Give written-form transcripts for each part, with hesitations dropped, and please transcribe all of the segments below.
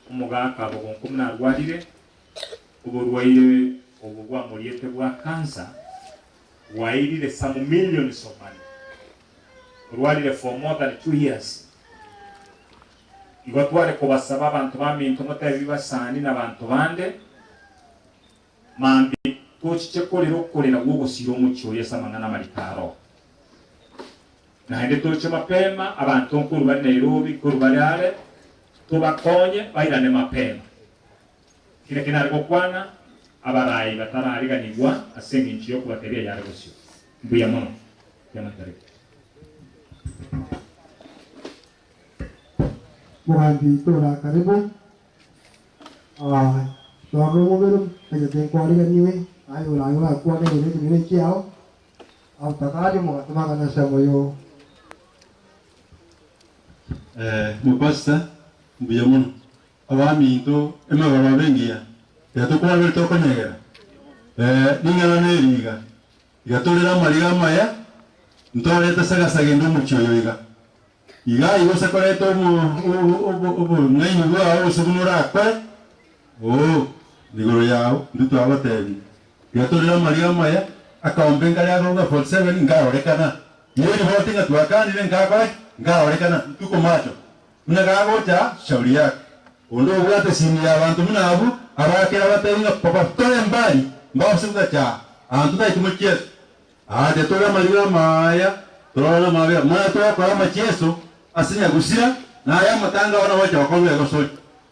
Umugaka bogonkumna rwarire uburwaire ubugwa muriete bwa cancer wairire some millions of money rwarire for more than 2 years igotware kubasaba abantu baminto mutabibasani n'abantu bande mambi tochiche kolero kolera gwo gusiro mucyo yesamangana maritaro na hende toche mapema abantu nkuru bari Nairobi kuru bari tubakonye bairane mapema kile kinariko kwana abarayi batarariganirwa asenga inchiyo kubateria yare gusyo mbuya mono yamatari Muhandi tora karibu Tuwamu muberum Kaya kwari ganiwe Ayo layo kwa ni kiao au takari mo tumanga samoyo mupasta mbuyamuno abaminto ema bababengia yatokwa belto konyegera ningana neriga yatolera mariga maya ntore tasaga ndo mucyoyo iga igosa koreto ubu ngaini bwa usubunura kwa nigoro yao nduto abatebi yatolera mariga maya akaombenga yaro nga 47 ngaorekana yeri hotinga tuakani ngakwa ngaorekana tuko macho Munagago cha shauri yake. Ondo bwate sini ya abantu munabu abakera batenga papa tole mbali mbao sibuka cha antu dai tumukie. De tola maliga maya tola mabya mwana tola kwa machieso asinya gusira na aya matanga wana wacha wakomwe gosoi.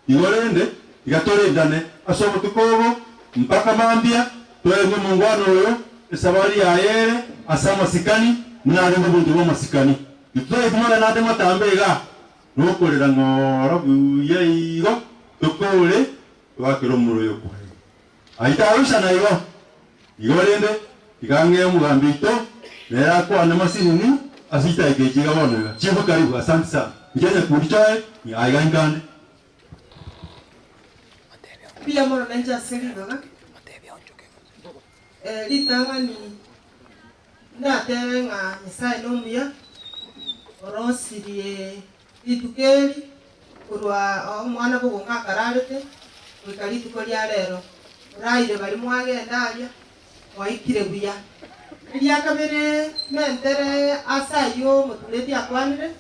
Igorende igatore ndane asobo tukobo mpaka mambia toye mungwano oyo esabari ya yere asama sikani muna ndo buntu masikani. Itoye tumana nade matambega nukorera ngoro buye igo tukole wakiro muroyo kwa aita arusha na igo igorende igange mugambito nera kwa na masini asita igejiga wona chibu karibu asante sana njene kulichae ni aigangane pia moro nanja seliga litangani ndatenga isai nomia orosirie itukeri kurwa omwana bugunga kararete wikari tukoria rero raire bari mwagendaria waikire buya iria kabere mentere asayo mutureti akwanire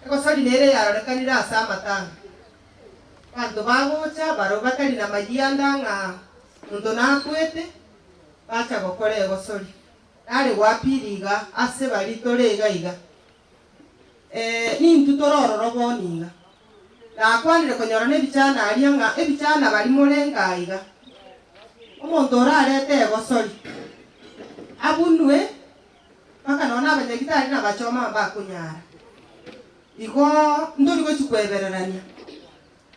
eko sori nere yarorekanira asa matanga bantu bagocha baro batari na majianda nga muntu nakwete bacha gokore ego sori nari wapiriga ase bari torega iga ni ntutororo boniga na kwanire konyora ne bichana alianga ebichana bali mulenga iga omuntu orarete egosori abunwe paka nona abanyagitari na bachoma bakunyara igo ndori gochikwebererania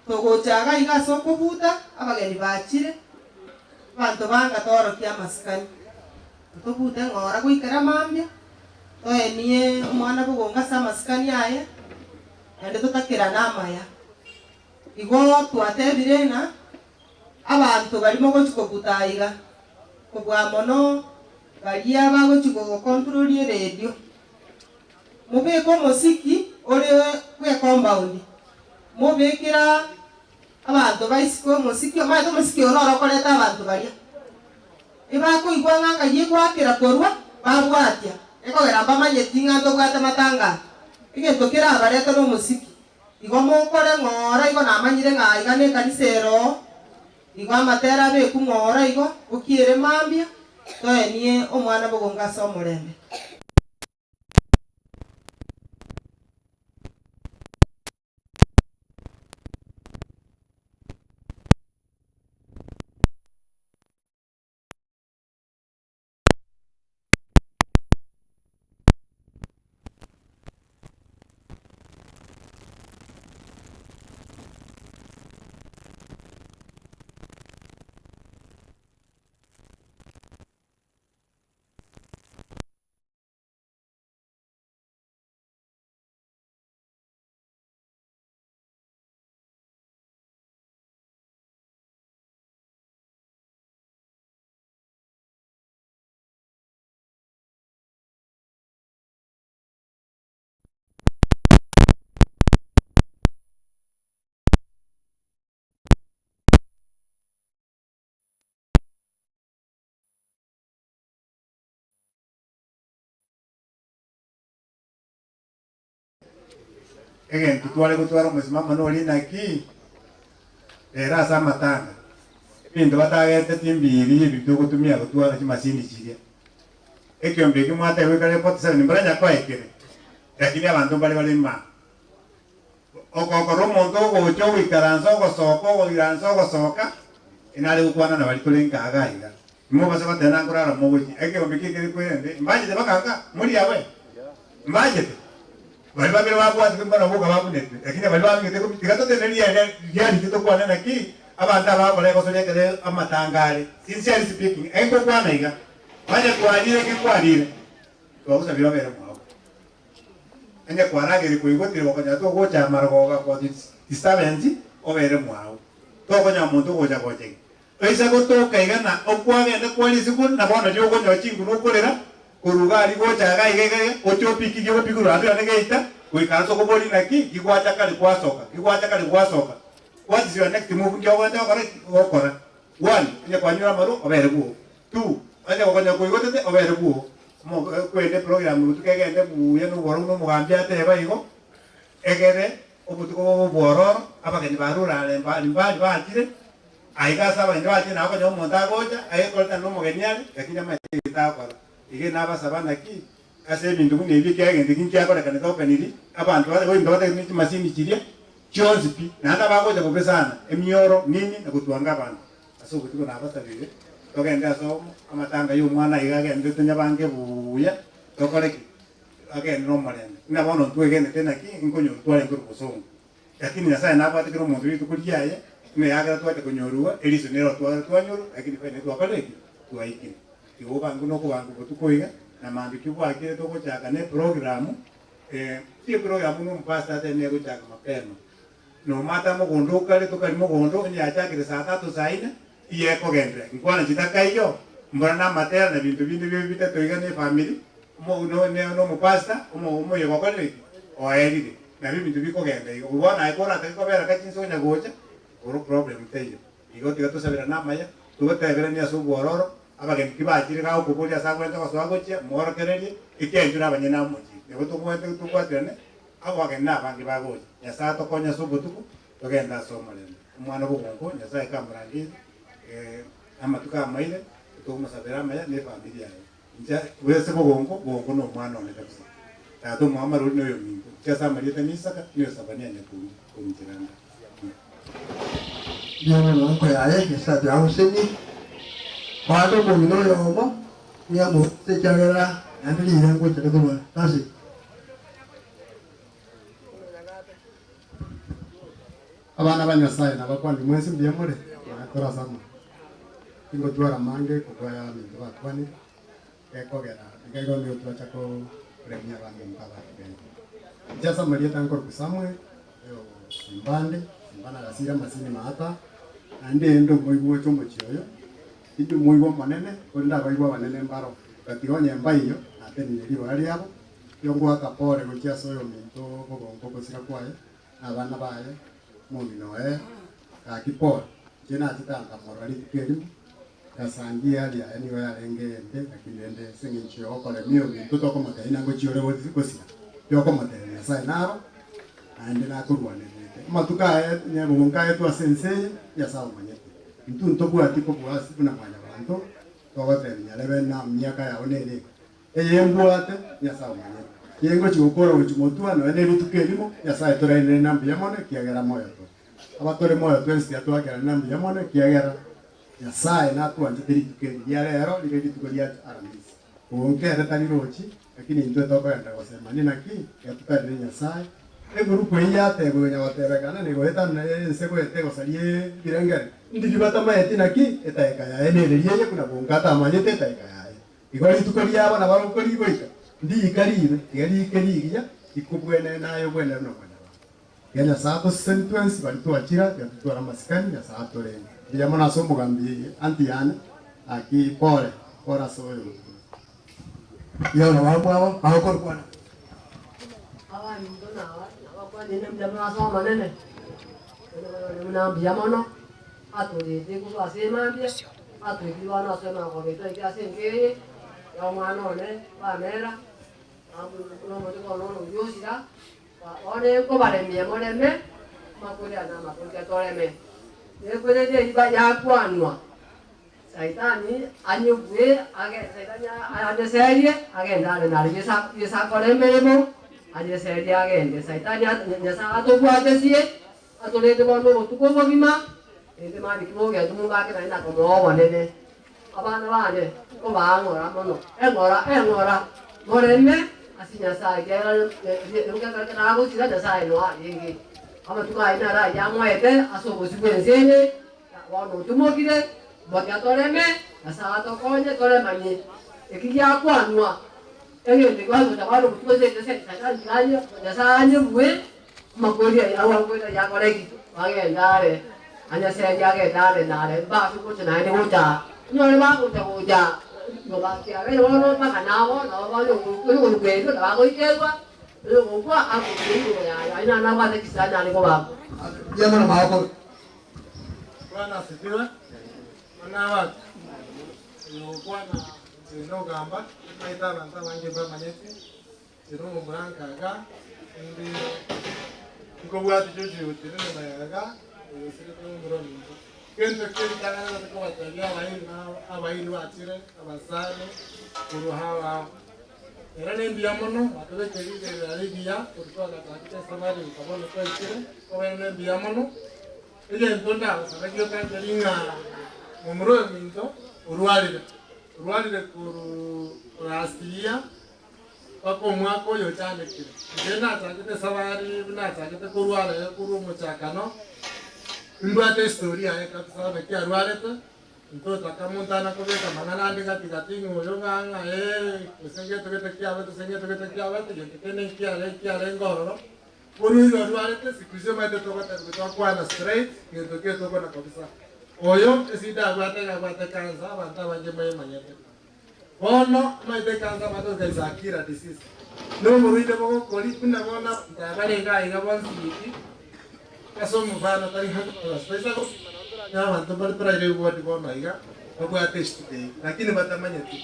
togochaga iga sokubuta abageni bachire bantu banga toro kia maskani tobuta ngora guikara mambia toenie omwana bugonga sa maskani aye ande tutakira namaya igo twatebirena abantu barimo gochikobuta iga kobwa mono baria bagochiko control radio mubeko musiki ore kwe compound mubekira abantu baisiko musiki amaito musiki ororo koleta abantu baria ibako igwanga ngayikwakira korwa babwatia eko geramba manyetinga ndo gwata matanga igetokira abareta no musiki igo mokore ngora igo namanyire ngaiga ne kanisero igo amatera be kungora igo ukiere mambia toenie omwana bugonga so murembe egen tutwale gutwara musimama noli naki era sa matanga bintu batagete timbiri bitu gutumia gutwara kimasini kiria ekyombe kimwata wekale 47 mbranya kwa ekere lakini abantu bali ma okokoro muntu ogocho wikaranzo gosoko wiranzo gosoka inale ukwana na bali kulenga agaiga mo basa batena kurara muguji ekyombe kikiri kwende mbajite bakanga muri yawe mbajite bali babere babwati kumbana boga babunete lakini bali babingete kubigato tenelia yali kitokwana naki abantu abakole kosolia kale amatangale sincerely speaking enko kwana iga baje kwalire kikwalire twagusa birabere mwago enya kwaragere kuigotire bakanya to gocha margoga kwa disturbance obere mwago to konya muntu gocha goche oisa gotoka igana okwagende kwalisi kun na bono yo gonya chingu nokolera kurugari gocha gaigege ochopiki gyo pikuru ando negeita kuikanso koboli naki kigwacha kali kwasoka what is your next move gyo gocha okora 1 enya kwanyura maru obere buo 2 anya konya kuigotete obere buo mo kwende program tukegende buye no boro no mugambia teba igo egere obutuko bororo abageni barura mbali batire aiga saba ndo ati na ko monta goja aikolta no mugeniale lakini ama itakora ige naba sabana ki ase bintu ne bi kegende kinki akora kana to penili abantu bale ndo bate ni masini chiria chonzi pi na anda bagoja kopesana emioro nini na kutuanga abantu aso kutuko na basa bile togenda so amatanga y'umwana igagende tenya bange buya tokoreki agende no marende na bono twegende tena ki inkonyo twale nguru kusonga lakini nasa na bate kiro muntu bitu kuliaye me yaga twate kunyorua eliso nero twanyoru lakini pene twakoleki twaiki iwo bangu no kubangu kutukoiga na mambiki bwakire tokochaka ne programu ti programu no mpasta tene kuchaka mapema no mata mugondo kale tokali mugondo ni achakire saa 3 saa 4 iye kogendre ngwana chitaka iyo mbona matera na bintu bite toigane family mo no mupasta mo yego kale o aeride na bintu bikogende iyo ubona aikora takobera kachinso nya gocha oro problem teyo igo tigato sabira namaya tugatebera ni aso bororo abageni kibakire gaho kubulia sagwenta baswagochia moro kererie ikenjura abanyena mochi nego tugwete tukwatirane abo ageni nabangi bagocha nyasa tokonya subutuku togenda somale umwana bugongo nyasa ikamurangiza amatuka amaire tumusabira amaya ne familia yawe nja wese bogongo no mwana one kabisa tato muhammad uri no yomingo cyasa marita nisaka niyo sabania ne kumtiranda Yana na ko yaye kisa ya useni kwado ko mino yomo ya mo se chagera andili yango chakadwa tasi abana banyasaye nabakwandi mwese byemure nakora sama ingo twara mange kukwaya mintu batwani ekogera ngego ndio twachako premia bange mpaba kibeni jasa maria tankor kusamwe mbande mbana gasira masini mahata ande endo moibo chombo chioyo itu moibo manene konda baigwa banene mbaro katigonya mbayo ateni libo ali abo yongo akapore gochia soyo mintu bogongo sira kwaye abana baye muminoe kakipore jena titanga morali kerimu kasangia ali aniwe alengende lakini ende singi okole mio bintu toko mataina ngo chiore wozi kosia yoko mataina sai naro ande na kurwane matuka nya munga yetu sensei ya sawa manyete mtu ntobu atiko bwasi kuna mwanya bantu togote nyalebe na myaka ya onele eyembo ate ya sawa manyete yengo chukora uchimotua no ene bitukelimu ya sawa torene nambi yamone kiagera moyo to abatore moyo twensi atwakera nambi yamone kiagera ya sawa na tuanje bitukeli ya lero ile bitukeli ya aramisi uongea tani rochi lakini ndio toka enda kusema nina ki ya tukadre ya sawa grupo ya te gonya watebekana ni goeta na nsego etego salie birengere ndi libata maeti naki etaeka ya ene liye kuna bongata manyete etaeka ya igori tukolia aba na baro koli goita ndi ikaribe igari ikerigia ikubwene nayo bwene no bwana yana sato sentence bali tu achira ya tutora maskani ya sato le ndiamo na somo gambi antiane aki pole pora soyo yo na wao hawako kwa awa ndo na kwa nene mjama sawa manene mna biamono atole de ko asema mbia atole kiwana asema ko beto iki asenge ya mwana one ba mera abu no mo ko no yosira ore ko baremie moreme makuria na makuria toreme nekwere de iba ya kwanwa saitani anyugwe age saitani ade serie age ndale na yesa koremeremo ade serie age nde saitani nyasa atobwate sie atolete bono tukobo bima ende mari kimoga tumuga ke na ko mo nene abana bane ko bangora mono engora moreme asinya sai kera luka kana go sira da sai no yenge ama tuka ina ra ya moete aso go sibensene wono tumogire botia toreme asa to konye tore manye ekiya kwa nwa engende kwa go tabaro kutoze tese tata nyanyo da sanye bwe makori ya wa ko ya kore ki age ndare anya se ya ge ndare nare ba su ko tana ne go ja nyore ba go ja go ba ki age wono ba kana wo no ba yo ko ke do ba go ke wa yo ko a ko ke ya ina na ba de kisanya ne go ba ya mana ma ko Bwana asifiwe. Manawa bwana zino gamba maita banta wange ba manyeti zino muranka ga ndi ko bwati jojo tene na yaga yosire ko muromi kento kenta na ko watalia waina abaini watire abasane kuruhawa era nembiya mono atole kelide alibia kurutwa katika samari kabone ko itire ko nembiya mono ile ntonda sabagyo kanjalinga mumuro minto urwalire kurasilia pako mwako yochane kile ndena takite savari bina takite kurwala kuru muchakano imbate historia ya kabisa beki arwalete nto takamuntana kobeka manana andika tikatingo yonganga kusenge tokete kiawete yentene kiale ngoro kuru arwalete sikuze mate tokota kutwa straight ngetokea tokona kabisa oyo esida abata kanza abantu abanje manyete bono maite kanza bato gaizakira disease no muruide boko koli kuna bona tabarenga igabonziki kaso mufano tari hatu spesa ko ya abantu bari ile wodi bono iga bako atesti de lakini batamanyete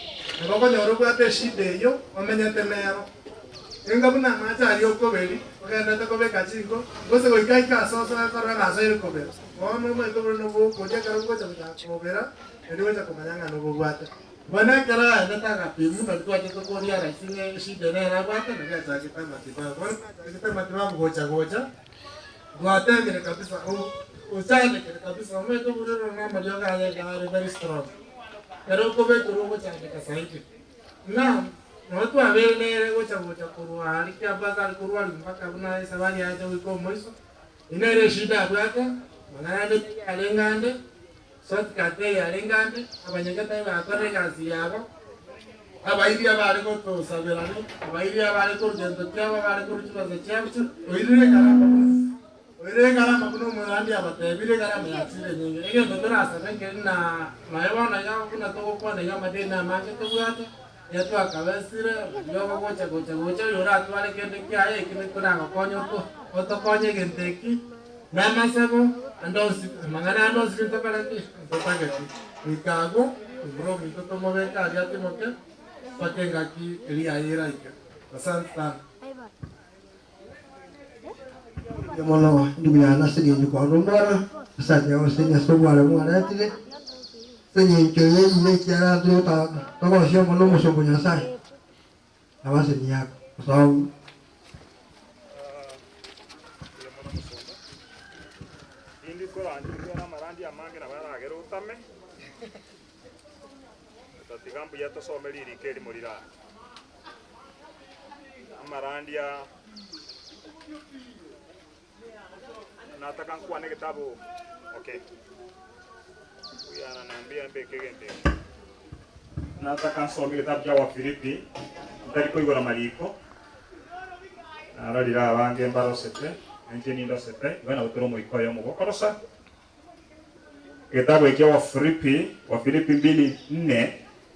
bako nyoro ko atesti de yo wamenyete nero enga buna macha ali okobeli okenda takobeka chingo gose ko ikai ka so ka na sair kobeli bono mai to no bo ko ja karo ko cha kobera ndiwe cha komanyanga no bo bwata bana kara ndata ka pimu na to acha ko ria ra singe shide na ra bwata na cha kita matiba bono kita matiba gocha bwata mire kabisa o chale kabisa mai to buru na mario ga ya very strong pero ko be to ko cha ka saiti na watu wabele gocha kurua alikia bazali kurua mpaka una sabani aje uko moiso inere shida bwata manande alengande sot kate alengande abanyagata bakore kazi yabo abaidi abale ko to sabelani abaidi abale ko jento kyaba abale ko chibaza cyabutu oire kala kuno murandi abate bile kala myatsire nyingi ege dodora sabenke na mayewana yao kuna to kwa na madena make to bwata yetu akabesire yogo gocha yora atwale kende kyaye kime kuna ngakonyo to otokonye genteki namasebo andosi mangana andosi ntokalati ntopageti ikago bro mitoto mobeka aliati moke patenga ki elia ira ike asante sana Yamolo dunia nasi dia juga rumah, saja usahanya semua orang ada tidak. Senyi kaya ini cara tu tak tahu siapa malu musuh punya saya. Awas ini ya, so. Ini kau anjing orang marandi amang kena barang agar utame. Tapi kan punya tu someli di kiri murira. Marandi ya. Nataka kuwa na kitabu. Okay. Huyu ananiambia mbeke gende. Nataka nsome kitabu cha Wafilipi. Ndali kuigora maliko. Aralira abange mbaro sete. Enjeni ndo sete. Bana utoromo ikoyo mugokorosa. Kitabu cha Wafilipi 2:4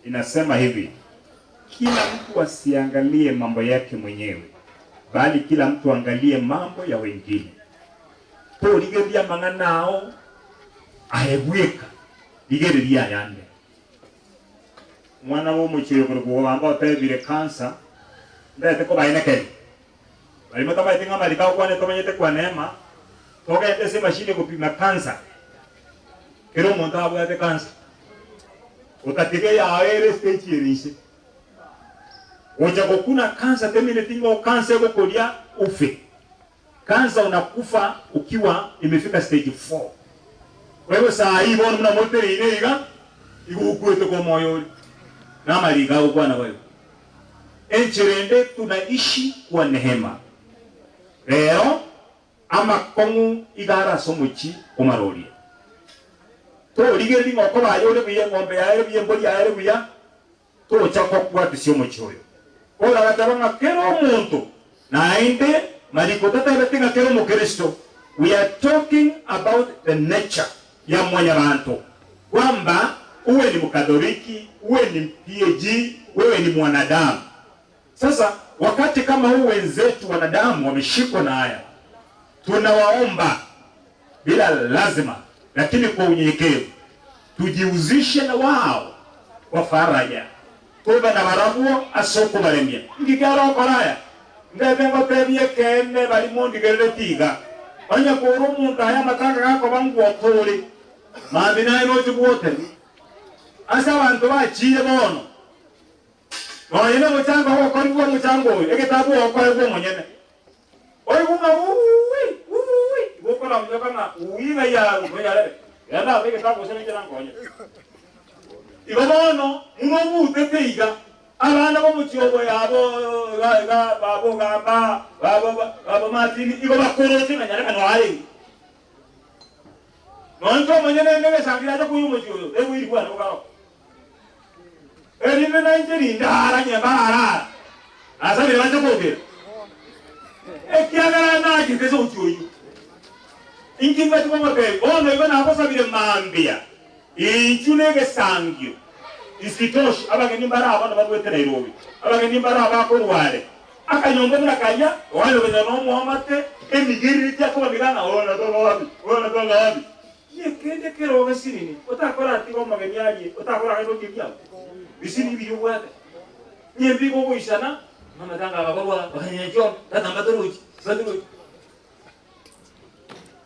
inasema hivi. Kila mtu asiangalie mambo yake mwenyewe, bali kila mtu angalie mambo ya wengine. To ligeria manganao ahegweka ligeria yande mwana wo muchiyo ko bamba tebire kansa ndete ko baina ke bali mataba itinga malika kwa ne tomanyete kwa neema toka ende se mashine kupima kansa kero monta abu ate kansa utatike ya aere stage irishe oja kuna kansa temine tingo kansa yako kolia ufe kansa unakufa ukiwa imefika stage 4 kwa hivyo saa hii bona mna mote inega igukwete kwa moyo na malika kwa na wewe encherende tunaishi kwa neema leo ama kongu igara somuchi omarori to ligeri ngoko bayole biye ngombe yaere biye mboli yaere biya to chako kwa tisio mochoyo ora batabanga kero muntu na inde maliko tata betinga kero mu Kristo. We are talking about the nature ya mwanyabantu kwamba uwe ni mkatoliki uwe ni PG wewe ni mwanadamu. Sasa wakati kama huu wenzetu wanadamu wameshikwa na haya, tunawaomba bila lazima lakini kwa unyenyekevu tujiuzishe na wao kwa faraja. Toba na barabuo asoko baremia ngigaro koraya ndebengo tebie kene bali mondi geretiga anya ko rumu haya matanga kako bangu okole mabina ino tubote asa bantu bachire bono oyena muchango ho kori kwa muchango eketabu okole kwa monyene oyi bunga wokola mjoka na uiga ya ngoyale yana beke tabu sene jana ngonya igobono munobu teteiga abana bo mucyobo yabo babo gamba babo matini igo bakorote na nyareka no ayi nonto monyene ngebe sangira cyo kuyu mucyobo ebu iri kwa ngaro eri na injeri ndara nyabara asa bire bacho kodera ekiagara na kitezo ucyoyo inkinga tumobe ono igo na kosa bire mambia inchunege sangyo isitoshi abageni mbara abana bagwete Nairobi abageni mbara abakorware akanyongo nakanya wale benya no muhamate emigiri cyako babigana ona dono wabi yekende kero basirini utakora ati ko mageni yaje utakora kato kibya bisini biyo wate nyembi go boishana mama tanga abakorwa banyejo tata mbadoruji saduru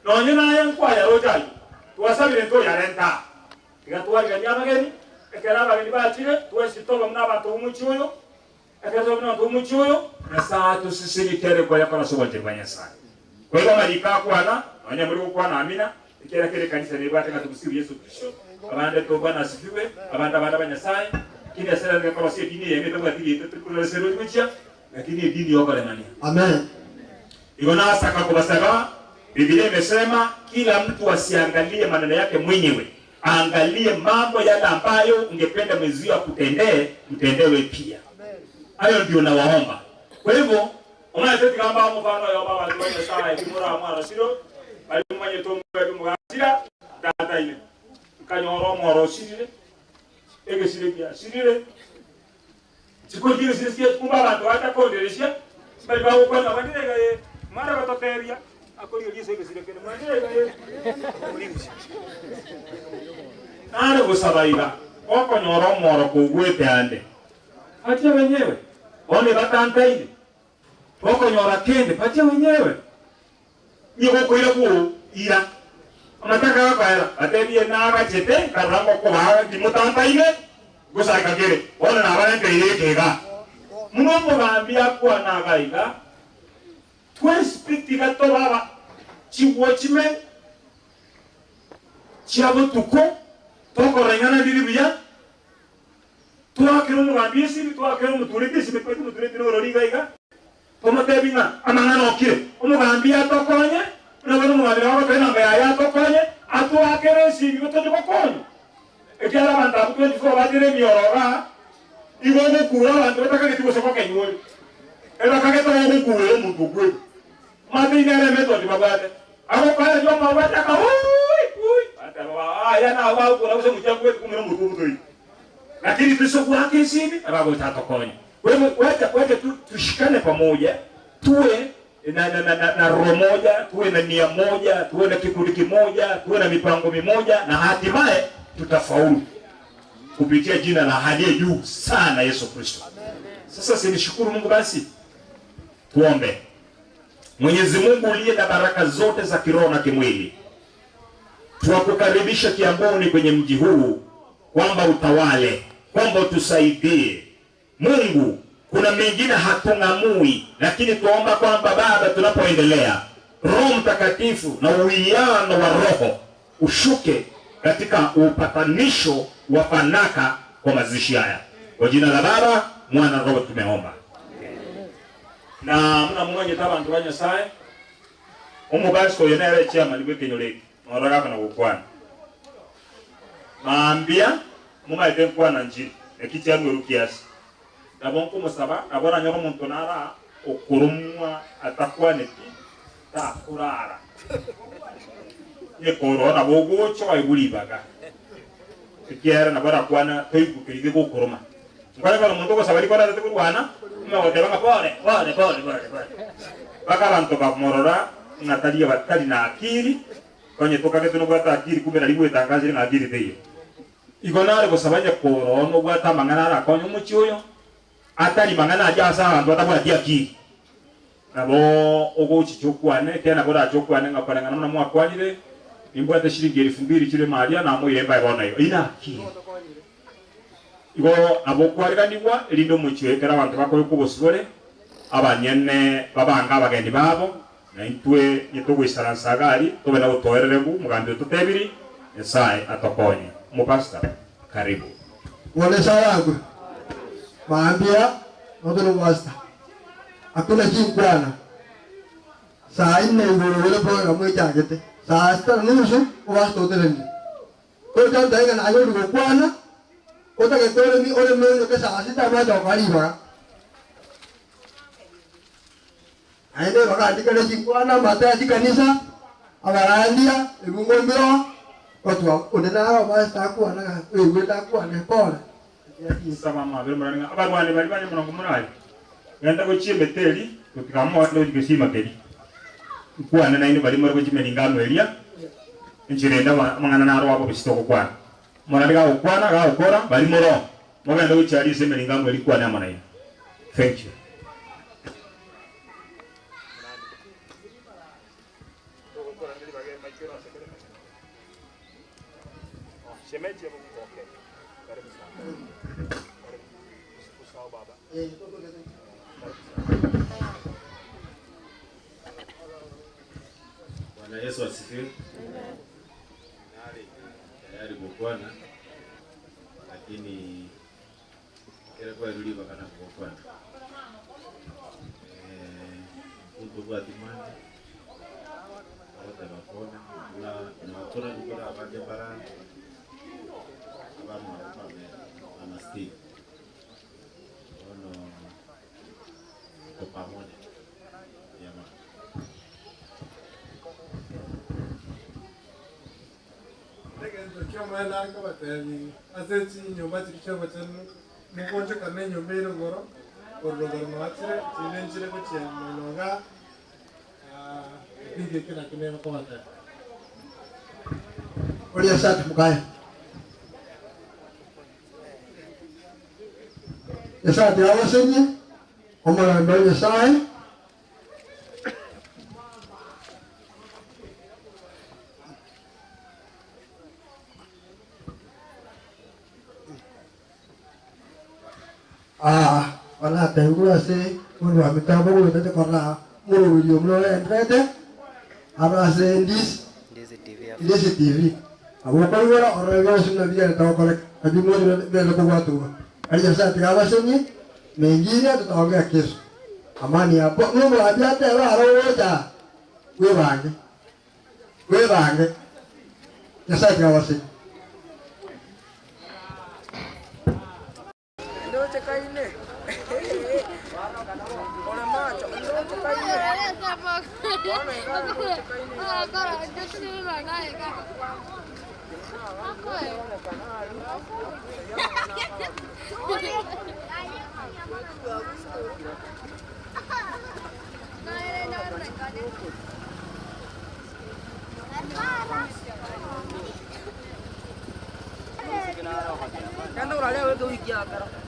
nonye na yankwa ya rojayo tuwasabire to yarenta igatuwa ganya mageni ekera bageni bachire tuwesitoba mnaba to umuchuyo ekezo mna to umuchuyo na saa tusisiri kere kwa yakora sobote banyasa kwa hiyo malika kwana wanya muri kwana amina ikera kere kanisa ne bate ngatusibi Yesu Kristo abande to bana asifiwe abanda banyasa kile asera ne kwa sie dini yeme to gatili tukula sero micha lakini dini yoko le mania Amen. Igona saka kubasaba Biblia imesema kila mtu asiangalie maneno yake mwenyewe, angalie mambo yale ambayo ungependa mwenzio akutendee, mtendewe pia. Hayo ndio nawaomba. Kwa hivyo, unataka kama mfano ya baba alifanya sana kimura mwana sio, bali mwenye tongo ya mugazira data ile. Kanyoro moro sirire. Ege sirire sirire. Siko jiri sirire kumba bantu hata kondelesha. Bali bawo kwa na bandire gaye mara batoteria. Akori yose kesireke mandire ulimsi nare gusabaiga oko nyoro moro kugwete ande acha wenyewe one batantaile oko nyora kende acha wenyewe niyo koira ku ira unataka kaera atebie naga chete karango ko haga dimutantaile gusaka kere one na barante yekega muno mugambia kwa nagaiga Twespiti gato baba chiwochime chiabutuko toko rengana diribiya tuakero mugambi siri tuakero mutureke sime kwetu mutureke no roriga tomotebinga amangana okire umugambi atokonye nabano mugambi wako tena ngaya atokonye atuakero siri gotoje kokonye ekyala banta buto ndifo badire mioroga igogo kura bantu bataka kitiko soko kenywe eba kageta ngo kura omuntu gwe madinere method babate abo kwa jo mabata ka ata baba ya na baba kuna uso mchango kumira mtu mtu lakini Kristo kwake sisi abago tatokonya wewe wacha tushikane pamoja tuwe na roho moja tuwe na nia moja tuwe na kikundi kimoja tuwe na mipango mimoja na hatimaye tutafaulu kupitia jina la hali juu sana Yesu Kristo. Sasa sinishukuru Mungu basi tuombe. Mwenyezi Mungu uliye na baraka zote za kiroho na kimwili, tunakukaribisha Kiamboni kwenye mji huu, kwamba utawale, kwamba utusaidie. Mungu, kuna mengine hatung'amui, lakini tuomba kwamba Baba, tunapoendelea, Roho Mtakatifu na uwiano wa Roho ushuke katika upatanisho wa fanaka kwa mazishi haya. Kwa jina la Baba, Mwana, Roho tumeomba. Na muna mwenye tabantu banya sae umubasko yenere chama liwe kenyoleki oraga kana gukwana maambia mumaite kwana njiri ekicha nguru kiasi dabonko musaba abora nyoro muntu nara okurumwa atakwane ti ta kurara ye korora bogocho ayulibaga kiera na bara kwana toibuke ide gokuruma ngale bala muntu ko sabali kwana tekurwana mwaotebanga pole. Baka abantu bakumorora ngatalia batali na akili kwenye toka ketu no gwata akili kumbe naliwe tangaje na akili teyo. Igonare gusabanya koro no gwata mangana ra konyo muchi uyo atali mangana aja sa abantu atabwa dia akili. Nabo ogochi chokwane tena bora chokwane ngapana ngana mwa kwanyire imbwa ta shiringi 2000 kile maria na mo yemba ibona yo ina akili. Igo abokwariraniwa elindo muchiwekera abantu bakoye kubosibore abanyene babanga abagendi babo na intwe yetugwisaransagari tobe na utoererebu mugambi tutebiri Nyasaye atokonye. Mupasta karibu. Wale sayangu maambia ndoto wasta akuna jinkwana saa 4 ngoro program yajagete saa 6 nusu wasta uteleni ko janda ina ayo ngokwana ota ke tole mi ole meno ke saa 6 ma do kali ba aende baka dikale jinkwana mata di kanisa abarandia ebungombiro Otwa odena wasta kwana wewe takwana pole sama mabere muranga abarwane bali banye murongo murayi genda ko chimbe teri tutikamo ndo dikisima teri kwana na ine bali murgo chimelinga mwelia injirenda mangana na ro abo bisitoko kwana muranga ukwana ga ukora bali muro mogenda ko chali semelinga mweli kwana amana ine. Thank you. Shemeji hapo okay. Karibu sana. Usisahau baba. Bwana Yesu asifiwe. Tayari kukwana lakini kile kwa rudi bakana kukwana. Mtu kwa timani. Wote bakona na wakona kukora abaje barani. Namaste. Ono kwa pamoja. Jamaa. Kyo mwana ka batani aseti nyumba chikyo chanu mukonje kane nyumba iro goro orogoro machire chilenjire ko chenoga bige kina kine ko bata Olia sat mukaya Yasa diawa senye omara ndonya sai wala tengu ase mulu amita bago tete korla mulu video mulu entrete ase ndis TV abo ko wala orega sunna biya taw korek abi mo be la ko watu ali yasa diawa senye mengine tutaongea kesho amani hapo mulu abia te wa roja we bange yasa diawa senye Kan tu orang lewat tu ikhya karo.